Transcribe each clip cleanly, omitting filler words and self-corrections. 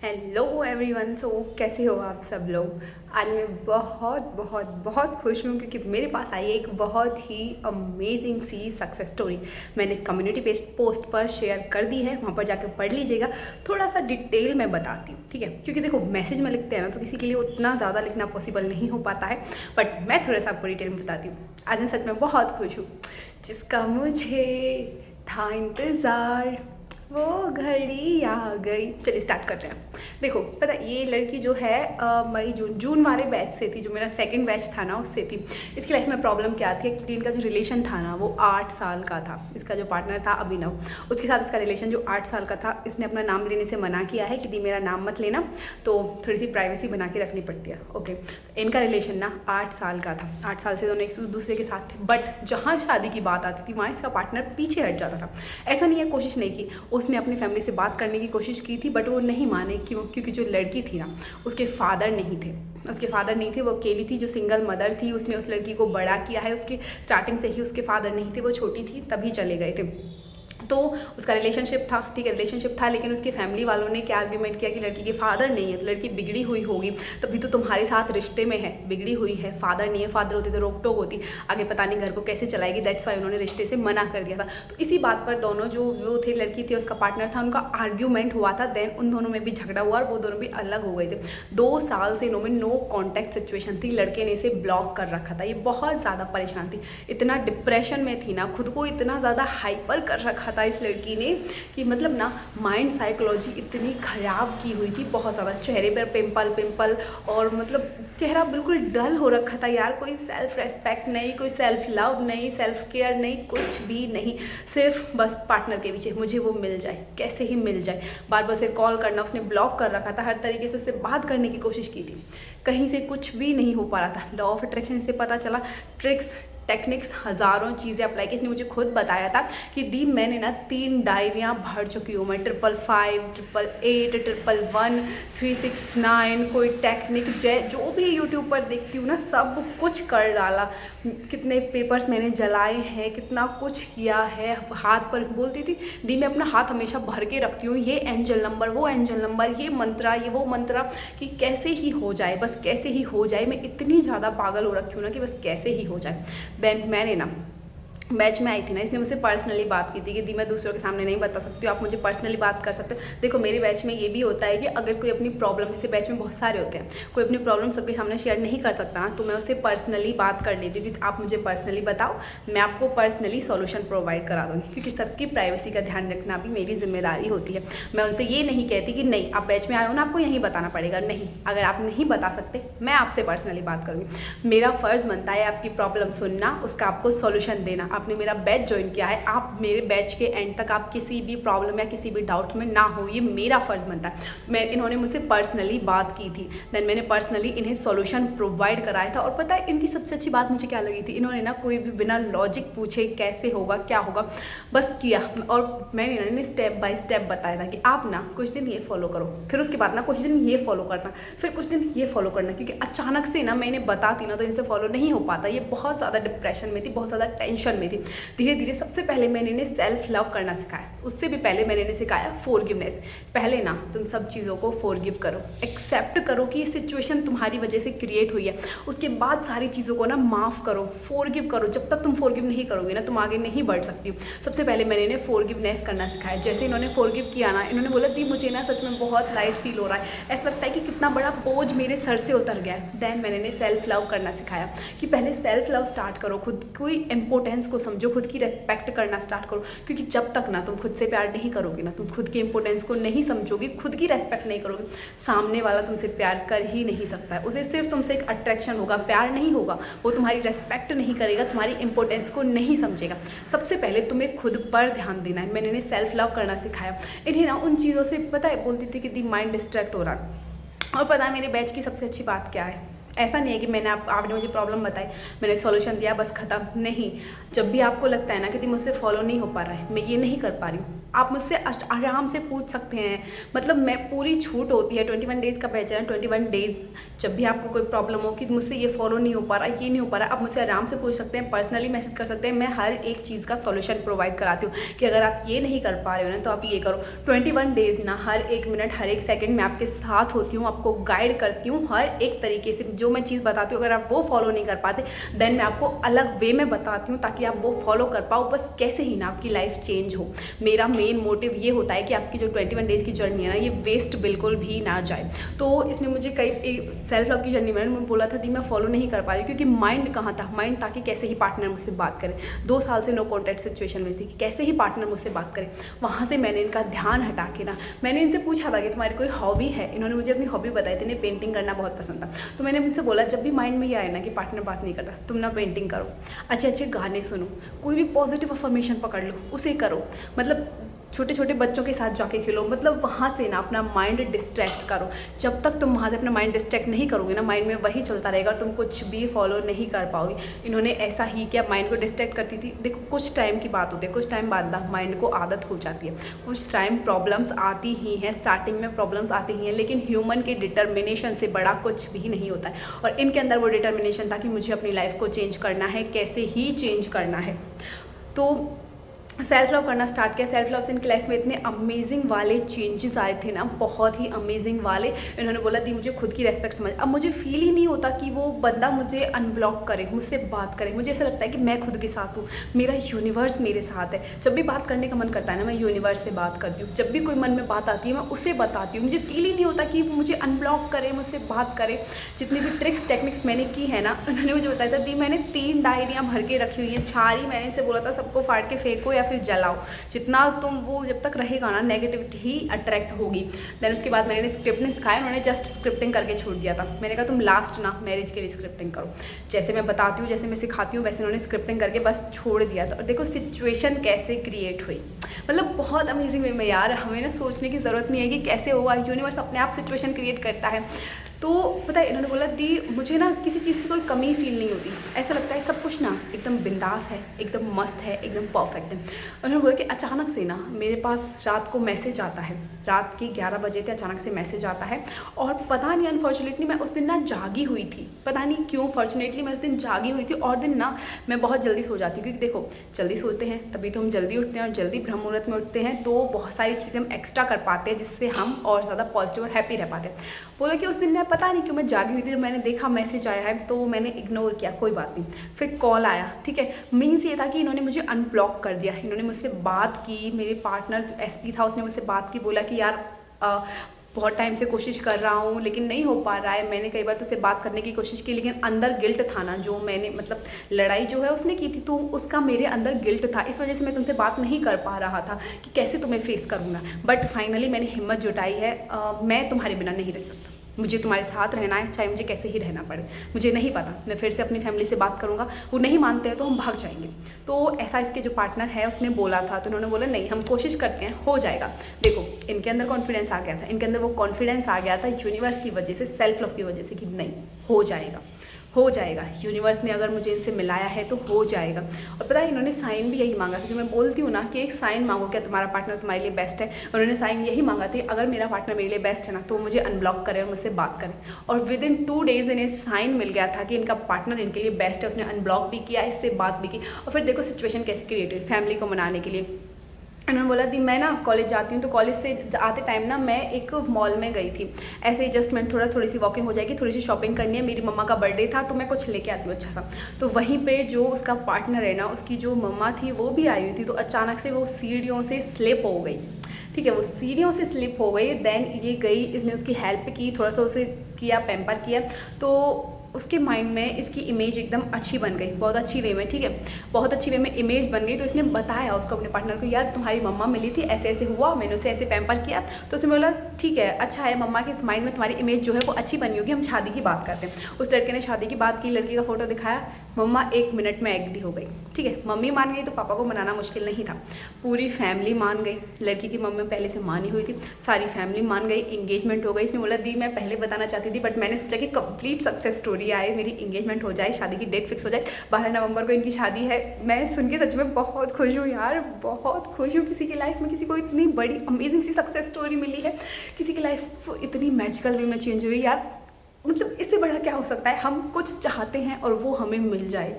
Hello everyone. सो कैसे हो आप सब लोग। आज मैं बहुत बहुत बहुत खुश हूँ क्योंकि मेरे पास आई है एक बहुत ही अमेजिंग सी सक्सेस स्टोरी। मैंने कम्युनिटी पेज पोस्ट पर शेयर कर दी है, वहाँ पर जाकर पढ़ लीजिएगा। थोड़ा सा डिटेल में बताती हूँ, ठीक है, क्योंकि देखो मैसेज में लिखते हैं ना तो किसी के लिए उतना ज़्यादा लिखना पॉसिबल नहीं हो पाता है, बट मैं थोड़ा सा आपको डिटेल में बताती हूँ। आज मैं सच में बहुत खुश हूँ, जिसका मुझे था इंतज़ार वो घड़ी आ गई। चलिए स्टार्ट करते हैं। देखो पता ये लड़की जो है मई जून वाले बैच से थी, जो मेरा सेकंड बैच था ना उससे थी। इसकी लाइफ में प्रॉब्लम क्या थी, एक्चुअली इनका जो रिलेशन था ना वो 8 साल का था। इसका जो पार्टनर था अभिनव, उसके साथ इसका रिलेशन जो 8 साल का था। इसने अपना नाम लेने से मना किया है कि दी मेरा नाम मत लेना, तो थोड़ी सी प्राइवेसी बना के रखनी पड़ती है। ओके, इनका रिलेशन ना 8 साल का था। 8 साल से दोनों एक दूसरे के साथ थे, बट जहाँ शादी की बात आती थी वहाँ इसका पार्टनर पीछे हट जाता था। ऐसा नहीं है कोशिश नहीं की, उसने अपनी फैमिली से बात करने की कोशिश की थी, बट वो नहीं माने। क्यों? क्योंकि जो लड़की थी ना उसके फादर नहीं थे। वो अकेली थी, जो सिंगल मदर थी। उसने उस लड़की को बड़ा किया है, उसके स्टार्टिंग से ही उसके फादर नहीं थे, वो छोटी थी तभी चले गए थे। तो उसका रिलेशनशिप था, ठीक है, रिलेशनशिप था, लेकिन उसकी फैमिली वालों ने क्या आर्ग्यूमेंट किया कि लड़की के फादर नहीं है तो लड़की बिगड़ी हुई होगी, तभी तो तुम्हारे साथ रिश्ते में है, बिगड़ी हुई है, फादर नहीं है। फादर होते तो रोक टोक होती, आगे पता नहीं घर को कैसे चलाएगी। दैट्स वाई उन्होंने रिश्ते से मना कर दिया था। तो इसी बात पर दोनों जो वो थे, लड़की थी उसका पार्टनर था, उनका आर्ग्यूमेंट हुआ था। देन उन दोनों में भी झगड़ा हुआ और वो दोनों भी अलग हो गए थे। 2 साल से इन्होंने नो कॉन्टैक्ट सिचुएशन थी। लड़के ने इसे ब्लॉक कर रखा था। ये बहुत ज़्यादा परेशान थी, इतना डिप्रेशन में थी ना, खुद को इतना ज़्यादा हाइपर कर रखा था इस लड़की ने कि मतलब ना माइंड साइकोलॉजी इतनी ख़राब की हुई थी, बहुत ज़्यादा। चेहरे पर पिंपल और मतलब चेहरा बिल्कुल डल हो रखा था यार। कोई सेल्फ रेस्पेक्ट नहीं, कोई सेल्फ लव नहीं, सेल्फ केयर नहीं, कुछ भी नहीं। सिर्फ बस पार्टनर के पीछे, मुझे वो मिल जाए, कैसे ही मिल जाए। बार बार उसे कॉल करना, उसने ब्लॉक कर रखा था, हर तरीके से उससे बात करने की कोशिश की थी, कहीं से कुछ भी नहीं हो पा रहा था। लॉ ऑफ अट्रैक्शन से पता चला, ट्रिक्स टेक्निक्स हज़ारों चीज़ें अप्लाई की। इसने मुझे खुद बताया था कि दी मैंने ना 3 डायरियाँ भर चुकी हूँ मैं, 555, 888, 111, 369, कोई टेक्निक जो भी यूट्यूब पर देखती हूँ ना सब कुछ कर डाला। कितने पेपर्स मैंने जलाए हैं, कितना कुछ किया है। हाथ पर बोलती थी दी मैं अपना हाथ हमेशा भर के रखती हूँ, ये एंजल नंबर, वो एंजल नंबर, ये मंत्रा, ये वो मंत्रा, कि कैसे ही हो जाए, बस कैसे ही हो जाए। मैं इतनी ज़्यादा पागल हो रखी हूँ ना कि बस कैसे ही हो जाए। देन मैंने ना बैच में आई थी ना, इसने मुझसे पर्सनली बात की थी कि दी मैं दूसरों के सामने नहीं बता सकती हूँ, आप मुझे पर्सनली बात कर सकते हो। देखो मेरे बैच में ये भी होता है कि अगर कोई अपनी प्रॉब्लम, जैसे बैच में बहुत सारे होते हैं, कोई अपनी प्रॉब्लम सबके सामने शेयर नहीं कर सकता ना, तो मैं उससे पर्सनली बात कर लेती थी। आप मुझे पर्सनली बताओ, मैं आपको पर्सनली सॉल्यूशन प्रोवाइड करा दूँगी, क्योंकि सबकी प्राइवेसी का ध्यान रखना भी मेरी जिम्मेदारी होती है। मैं उनसे ये नहीं कहती कि नहीं आप बैच में आए हो ना आपको यहीं बताना पड़ेगा। नहीं, अगर आप नहीं बता सकते मैं आपसे पर्सनली बात करूँगी। मेरा फ़र्ज़ बनता है आपकी प्रॉब्लम सुनना, उसका आपको सॉल्यूशन देना। आपने मेरा बैच ज्वाइन किया है, आप मेरे बैच के एंड तक आप किसी भी प्रॉब्लम या किसी भी डाउट में ना हो, ये मेरा फ़र्ज़ बनता है। इन्होंने मुझसे पर्सनली बात की थी, देन मैंने पर्सनली इन्हें सॉल्यूशन प्रोवाइड कराया था। और पता है इनकी सबसे अच्छी बात मुझे क्या लगी थी, इन्होंने ना कोई भी बिना लॉजिक पूछे कैसे होगा क्या होगा बस किया। और मैंने इन्होंने स्टेप बाय स्टेप बताया था कि आप ना कुछ दिन ये फॉलो करो, फिर उसके बाद ना कुछ दिन ये फॉलो करना, फिर कुछ दिन ये फॉलो करना, क्योंकि अचानक से ना मैं इन्हें बताती ना तो इनसे फॉलो नहीं हो पाता। ये बहुत ज़्यादा डिप्रेशन में थी, बहुत ज़्यादा टेंशन में थी। धीरे धीरे सबसे पहले मैंने इन्हें सेल्फ लव करना सिखाया, उससे भी पहले मैंने इन्हें सिखाया फॉरगिवनेस। पहले ना तुम सब चीज़ों को फॉरगिव करो, एक्सेप्ट करो कि ये सिचुएशन तुम्हारी वजह से क्रिएट हुई है। उसके बाद सारी चीज़ों को ना माफ़ करो, फॉरगिव करो। जब तक तुम फॉरगिव नहीं करोगे ना तुम आगे नहीं बढ़ सकती हो। सबसे पहले मैंने इन्हें फॉरगिवनेस करना सिखाया। जैसे इन्होंने फॉरगिव किया ना, इन्होंने बोला थी मुझे ना सच में बहुत लाइट फील हो रहा है, ऐसा लगता है कि कितना बड़ा बोझ मेरे सर से उतर गया है। देन मैंने इन्हें सेल्फ लव करना सिखाया कि पहले सेल्फ लव स्टार्ट करो, खुद की इंपॉर्टेंस को समझो, खुद की रेस्पेक्ट करना स्टार्ट करो। क्योंकि जब तक ना तुम खुद से प्यार नहीं करोगे ना, तुम खुद की इंपॉर्टेंस को नहीं समझोगे, खुद की रेस्पेक्ट नहीं करोगे, सामने वाला तुमसे प्यार कर ही नहीं सकता है। उसे सिर्फ तुमसे एक अट्रैक्शन होगा, प्यार नहीं होगा। वो तुम्हारी रेस्पेक्ट नहीं करेगा, तुम्हारी इंपॉर्टेंस को नहीं समझेगा। सबसे पहले तुम्हें खुद पर ध्यान देना है। मैंने इन्हें सेल्फ लव करना सिखाया। इन्हें ना उन चीज़ों से पता है बोलती थी कि दी माइंड डिस्ट्रैक्ट हो रहा है। और पता है मेरे बैच की सबसे अच्छी बात क्या है, ऐसा नहीं है कि आपने मुझे प्रॉब्लम बताई, मैंने सॉल्यूशन दिया बस ख़त्म। नहीं, जब भी आपको लगता है ना कि मुझसे फॉलो नहीं हो पा रहा है, मैं ये नहीं कर पा रही हूँ, आप मुझसे आराम से पूछ सकते हैं। मतलब मैं पूरी छूट होती है, 21 डेज़ का बैच है, 21 डेज़ जब भी आपको कोई प्रॉब्लम हो कि मुझसे ये फॉलो नहीं हो पा रहा, ये नहीं हो पा रहा, आप मुझसे आराम से पूछ सकते हैं, पर्सनली मैसेज कर सकते हैं। मैं हर एक चीज़ का सॉल्यूशन प्रोवाइड कराती हूँ कि अगर आप ये नहीं कर पा रहे हो ना तो आप ये करो। 21 डेज़ ना, हर एक मिनट हर एक सेकंड मैं आपके साथ होती हूँ, आपको गाइड करती हूँ हर एक तरीके से। जो मैं चीज़ बताती हूँ अगर आप वो फॉलो नहीं कर पाते देन मैं आपको अलग वे में बताती हूँ ताकि आप वो फॉलो कर पाओ, बस कैसे ही ना आपकी लाइफ चेंज हो। मेरा मेन मोटिव ये होता है कि आपकी जो 21 डेज़ की जर्नी है ना ये वेस्ट बिल्कुल भी ना जाए। तो इसने मुझे कई सेल्फ लव की जर्नी में बोला था दी मैं फॉलो नहीं कर पा रही क्योंकि माइंड कहाँ था, माइंड ताकि कैसे ही पार्टनर मुझसे बात करे। 2 साल से नो कॉन्टैक्ट सिचुएशन में थी कि कैसे ही पार्टनर मुझसे बात करे। वहाँ से मैंने इनका ध्यान हटा के ना मैंने इनसे पूछा था कि तुम्हारी कोई हॉबी है। इन्होंने मुझे अपनी हॉबी बताई थी, इन्हें पेंटिंग करना बहुत पसंद था। तो मैंने इनसे बोला जब भी माइंड में ये आए ना कि पार्टनर बात नहीं करता, तुम ना पेंटिंग करो, अच्छे अच्छे गाने सुनो, कोई भी पॉजिटिव अफर्मेशन पकड़ लो, उसे करो। मतलब छोटे छोटे बच्चों के साथ जाके खेलो, मतलब वहाँ से ना अपना माइंड डिस्ट्रैक्ट करो। जब तक तुम वहाँ से अपना माइंड डिस्ट्रैक्ट नहीं करोगे ना, माइंड में वही चलता रहेगा, तुम कुछ भी फॉलो नहीं कर पाओगे। इन्होंने ऐसा ही किया, माइंड को डिस्ट्रैक्ट करती थी। देखो कुछ टाइम की बात होती है, कुछ टाइम बाद ना माइंड को आदत हो जाती है। कुछ टाइम प्रॉब्लम्स आती ही हैं, स्टार्टिंग में प्रॉब्लम्स आती ही हैं, लेकिन ह्यूमन के डिटर्मिनेशन से बड़ा कुछ भी नहीं होता है। और इनके अंदर वो डिटर्मिनेशन था कि मुझे अपनी लाइफ को चेंज करना है, कैसे ही चेंज करना है। तो सेल्फ लव करना स्टार्ट किया। सेल्फ लव से इनकी लाइफ में इतने अमेजिंग वाले चेंजेस आए थे ना, बहुत ही अमेजिंग वाले। इन्होंने बोला दी मुझे खुद की रेस्पेक्ट समझ। अब मुझे फील ही नहीं होता कि वो बंदा मुझे अनब्लॉक करे, मुझसे बात करे। मुझे ऐसा लगता है कि मैं खुद के साथ हूँ, मेरा यूनिवर्स मेरे साथ है। जब भी बात करने का मन करता है ना, मैं यूनिवर्स से बात करती हूँ। जब भी कोई मन में बात आती है मैं उसे बताती हूँ। मुझे फील ही नहीं होता कि वो मुझे अनब्लॉक करे, मुझसे बात करे। जितनी भी ट्रिक्स टेक्निक्स मैंने की है ना, उन्होंने मुझे बताया था दी मैंने 3 डायरियाँ भर के रखी हुई है सारी। मैंने इसे बोला था सबको फाड़ के फेंको या फिर जलाओ, जितना तुम वो जब तक रहेगा ना नेगेटिविटी ही अट्रैक्ट होगी। देन उसके बाद मैंने स्क्रिप्ट नहीं सिखाया, उन्होंने जस्ट स्क्रिप्टिंग करके छोड़ दिया था। मैंने कहा तुम लास्ट ना मैरिज के लिए स्क्रिप्टिंग करो, जैसे मैं बताती हूँ जैसे मैं सिखाती हूँ वैसे उन्होंने स्क्रिप्टिंग करके बस छोड़ दिया था। और देखो सिचुएशन कैसे क्रिएट हुई, मतलब बहुत अमेजिंग वे में यार। हमें ना सोचने की ज़रूरत नहीं है कि कैसे हुआ, यूनिवर्स अपने आप सिचुएशन क्रिएट करता है। तो पता है इन्होंने बोला दी मुझे ना किसी चीज़ की कोई कमी फील नहीं होती, ऐसा लगता है सब कुछ ना एकदम बिंदास है, एकदम मस्त है, एकदम परफेक्ट है। उन्होंने बोला कि अचानक से ना मेरे पास रात को मैसेज आता है, रात के 11 बजे थे अचानक से मैसेज आता है। और पता नहीं अनफॉर्चुनेटली मैं उस दिन ना जागी हुई थी, पता नहीं क्यों फॉर्चुनेटली मैं उस दिन जागी हुई थी। और दिन ना मैं बहुत जल्दी सो जाती हूँ क्योंकि देखो जल्दी सोते हैं तभी तो हम जल्दी उठते हैं, और जल्दी ब्रह्म मुहूर्त में उठते हैं तो बहुत सारी चीज़ें हम एक्स्ट्रा कर पाते हैं जिससे हम और ज़्यादा पॉजिटिव और हैप्पी रह पाते हैं। बोला कि उस दिन पता नहीं क्यों मैं जागी हुई थी, जब मैंने देखा मैसेज आया है तो मैंने इग्नोर किया, कोई बात नहीं। फिर कॉल आया, ठीक है। मीन्स ये था कि इन्होंने मुझे अनब्लॉक कर दिया। इन्होंने मुझसे बात की, मेरे पार्टनर जो एसपी था उसने मुझसे बात की, बोला कि यार बहुत टाइम से कोशिश कर रहा हूँ लेकिन नहीं हो पा रहा है। मैंने कई बार तुझसे बात करने की कोशिश की लेकिन अंदर गिल्ट था ना, जो मैंने मतलब लड़ाई जो है उसने की थी तो उसका मेरे अंदर गिल्ट था, इस वजह से मैं तुमसे बात नहीं कर पा रहा था कि कैसे तुम्हें फेस करूँगा। बट फाइनली मैंने हिम्मत जुटाई है, मैं तुम्हारे बिना नहीं रह सकता, मुझे तुम्हारे साथ रहना है चाहे मुझे कैसे ही रहना पड़े। मुझे नहीं पता, मैं फिर से अपनी फैमिली से बात करूँगा, वो नहीं मानते हैं तो हम भाग जाएंगे। तो ऐसा इसके जो पार्टनर है उसने बोला था, तो उन्होंने बोला नहीं हम कोशिश करते हैं, हो जाएगा। देखो इनके अंदर कॉन्फिडेंस आ गया था, इनके अंदर वो कॉन्फिडेंस आ गया था यूनिवर्स की वजह से, सेल्फ लव की वजह से कि नहीं हो जाएगा, हो जाएगा। यूनिवर्स ने अगर मुझे इनसे मिलाया है तो हो जाएगा। और पता है इन्होंने साइन भी यही मांगा था, जो मैं बोलती हूँ ना कि एक साइन मांगो क्या तुम्हारा पार्टनर तुम्हारे लिए बेस्ट है। उन्होंने साइन यही मांगा था अगर मेरा पार्टनर मेरे लिए बेस्ट है ना तो मुझे अनब्लॉक करे और मुझसे बात करें। और विद इन 2 डेज़ इन्हें साइन मिल गया था कि इनका पार्टनर इनके लिए बेस्ट है। उसने अनब्लॉक भी किया, इससे बात भी की। और फिर देखो सिचुएशन कैसे क्रिएट हुई फैमिली को मनाने के लिए। उन्होंने बोला दी मैं ना कॉलेज जाती हूँ, तो कॉलेज से आते टाइम ना मैं एक मॉल में गई थी, ऐसे ही जस्ट मैं थोड़ी सी वॉकिंग हो जाएगी, थोड़ी सी शॉपिंग करनी है, मेरी मम्मा का बर्थडे था तो मैं कुछ लेके आती हूँ अच्छा सा। तो वहीं पे जो उसका पार्टनर है ना, उसकी जो मम्मा थी वो भी आई हुई थी, तो अचानक से वो सीढ़ियों से स्लिप हो गई, ठीक है, वो सीढ़ियों से स्लिप हो गई। देन ये गई, इसने उसकी हेल्प की, थोड़ा सा उसे किया, पैम्पर किया, तो उसके माइंड में इसकी इमेज एकदम अच्छी बन गई, बहुत अच्छी वे में, ठीक है, बहुत अच्छी वे में इमेज बन गई। तो इसने बताया उसको अपने पार्टनर को यार तुम्हारी मम्मा मिली थी, ऐसे ऐसे हुआ, मैंने उसे ऐसे पैम्पर किया। तो उसने बोला ठीक है, अच्छा है, मम्मा के इस माइंड में तुम्हारी इमेज जो है वो अच्छी बनी होगी, हम शादी की बात करते हैं। उस लड़के ने शादी की बात की, लड़की का फोटो दिखाया, मम्मा 1 मिनट में एग्री हो गई। ठीक है, मम्मी मान गई तो पापा को मनाना मुश्किल नहीं था, पूरी फैमिली मान गई। लड़की की मम्मी पहले से मानी हुई थी, सारी फैमिली मान गई, इंगेजमेंट हो गई। इसने बोला दी मैं पहले बताना चाहती थी बट मैंने सोचा कि कंप्लीट सक्सेस स्टोरी आए, मेरी इंगेजमेंट हो जाए, शादी की डेट फिक्स हो जाए, 12 नवंबर को इनकी शादी है। मैं सुन के सच में बहुत खुश हूँ यार, बहुत खुश हूँ। किसी की लाइफ में किसी को इतनी बड़ी अमेजिंग सी सक्सेस स्टोरी मिली है, किसी की लाइफ इतनी मैजिकल वे में चेंज हुई यार। मतलब इससे बड़ा क्या हो सकता है, हम कुछ चाहते हैं और वो हमें मिल जाए,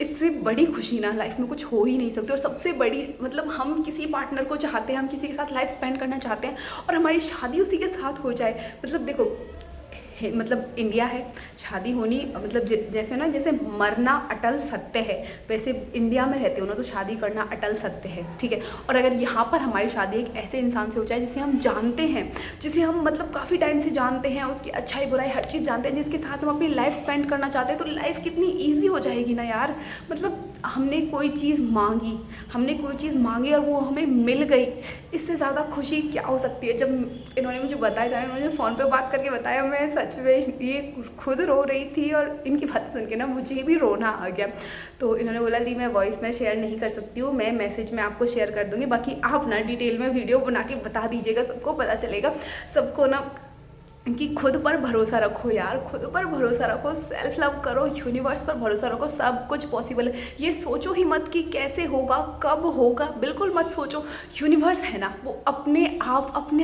इससे बड़ी खुशी ना लाइफ में कुछ हो ही नहीं सकती। और सबसे बड़ी मतलब हम किसी पार्टनर को चाहते हैं, हम किसी के साथ लाइफ स्पेंड करना चाहते हैं और हमारी शादी उसी के साथ हो जाए। मतलब देखो मतलब इंडिया है, शादी होनी मतलब जैसे ना, जैसे मरना अटल सत्य है, वैसे इंडिया में रहते हो ना तो शादी करना अटल सत्य है। ठीक है, और अगर यहाँ पर हमारी शादी एक ऐसे इंसान से हो जाए जिसे हम जानते हैं, जिसे हम मतलब काफ़ी टाइम से जानते हैं, उसकी अच्छाई बुराई हर चीज़ जानते हैं, जिसके साथ हम अपनी लाइफ स्पेंड करना चाहते हैं, तो लाइफ कितनी ईजी हो जाएगी ना यार। मतलब हमने कोई चीज़ मांगी और वो हमें मिल गई, इससे ज़्यादा खुशी क्या हो सकती है। जब इन्होंने मुझे बताया था, इन्होंने मुझे फ़ोन पे बात करके बताया, मैं सच में ये खुद रो रही थी और इनकी बात सुन के ना मुझे भी रोना आ गया। तो इन्होंने बोला दी मैं वॉइस में शेयर नहीं कर सकती हूँ, मैं मैसेज में आपको शेयर कर दूँगी, बाकी आप ना डिटेल में वीडियो बना के बता दीजिएगा, सबको पता चलेगा, सबको ना कि खुद पर भरोसा रखो यार, खुद पर भरोसा रखो, सेल्फ लव करो, यूनिवर्स पर भरोसा रखो, सब कुछ पॉसिबल है। ये सोचो ही मत कि कैसे होगा, कब होगा, बिल्कुल मत सोचो। यूनिवर्स है ना, वो अपने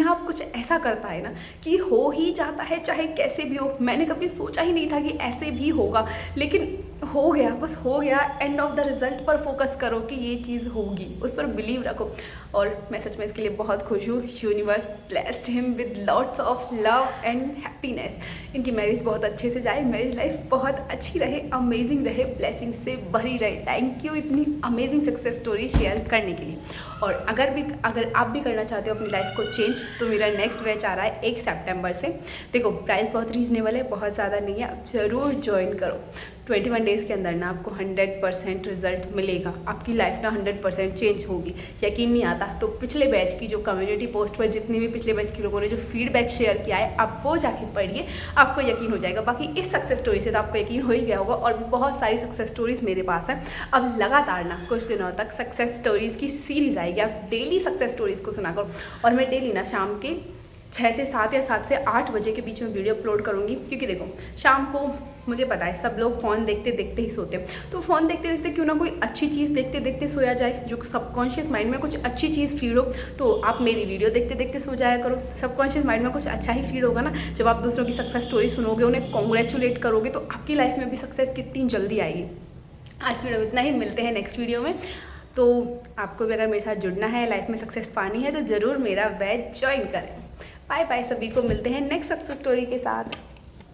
आप कुछ ऐसा करता है ना कि हो ही जाता है, चाहे कैसे भी हो। मैंने कभी सोचा ही नहीं था कि ऐसे भी होगा, लेकिन हो गया, बस हो गया। एंड ऑफ द रिजल्ट पर फोकस करो कि ये चीज़ होगी, उस पर बिलीव रखो। और मैं सच में इसके लिए बहुत खुश हूँ। Universe blessed him with lots of love and happiness. इनकी मैरिज बहुत अच्छे से जाए, मैरिज लाइफ बहुत अच्छी रहे, अमेजिंग रहे, ब्लेसिंग से भरी रहे। थैंक यू इतनी अमेजिंग सक्सेस स्टोरी शेयर करने के लिए। और अगर आप भी करना चाहते हो अपनी लाइफ को चेंज, तो मेरा नेक्स्ट बैच आ रहा है 1 सितंबर से। देखो प्राइस बहुत रीजनेबल है, बहुत ज़्यादा नहीं है, आप ज़रूर ज्वाइन करो। 21 डेज़ के अंदर ना आपको 100% रिजल्ट मिलेगा, आपकी लाइफ ना 100% चेंज होगी। यकीन नहीं आता तो पिछले बैच की जो कम्युनिटी पोस्ट पर जितने भी पिछले बैच के लोगों ने जो फीडबैक शेयर किया है, आप वो जाके पढ़िए, आपको यकीन हो जाएगा। बाकी इस सक्सेस स्टोरी से तो आपको यकीन हो ही गया होगा, और भी बहुत सारी सक्सेस स्टोरीज मेरे पास हैं। अब लगातार ना कुछ दिनों तक सक्सेस स्टोरीज़ की सीरीज़ आएगी, आप डेली सक्सेस स्टोरीज़ को सुना करो। और मैं डेली ना शाम के 6 से 7 या 7 से 8 बजे के बीच में वीडियो अपलोड करूँगी, क्योंकि देखो शाम को मुझे पता है सब लोग फ़ोन देखते देखते ही सोते हैं, तो फ़ोन देखते देखते क्यों ना कोई अच्छी चीज़ देखते देखते सोया जाए, जो सबकॉन्शियस माइंड में कुछ अच्छी चीज़ फीड हो। तो आप मेरी वीडियो देखते देखते सो जाया करो, सबकॉन्शियस माइंड में कुछ अच्छा ही फीड होगा ना। जब आप दूसरों की सक्सेस स्टोरी सुनोगे, उन्हें कॉन्ग्रेचुलेट करोगे, तो आपकी लाइफ में भी सक्सेस कितनी जल्दी आएगी। आज वीडियो में इतना ही, मिलते हैं नेक्स्ट वीडियो में। तो आपको भी अगर मेरे साथ जुड़ना है, लाइफ में सक्सेस पानी है, तो ज़रूर मेरा बैच ज्वाइन करें। बाय बाय, सभी को मिलते हैं नेक्स्ट सक्सेस स्टोरी के साथ।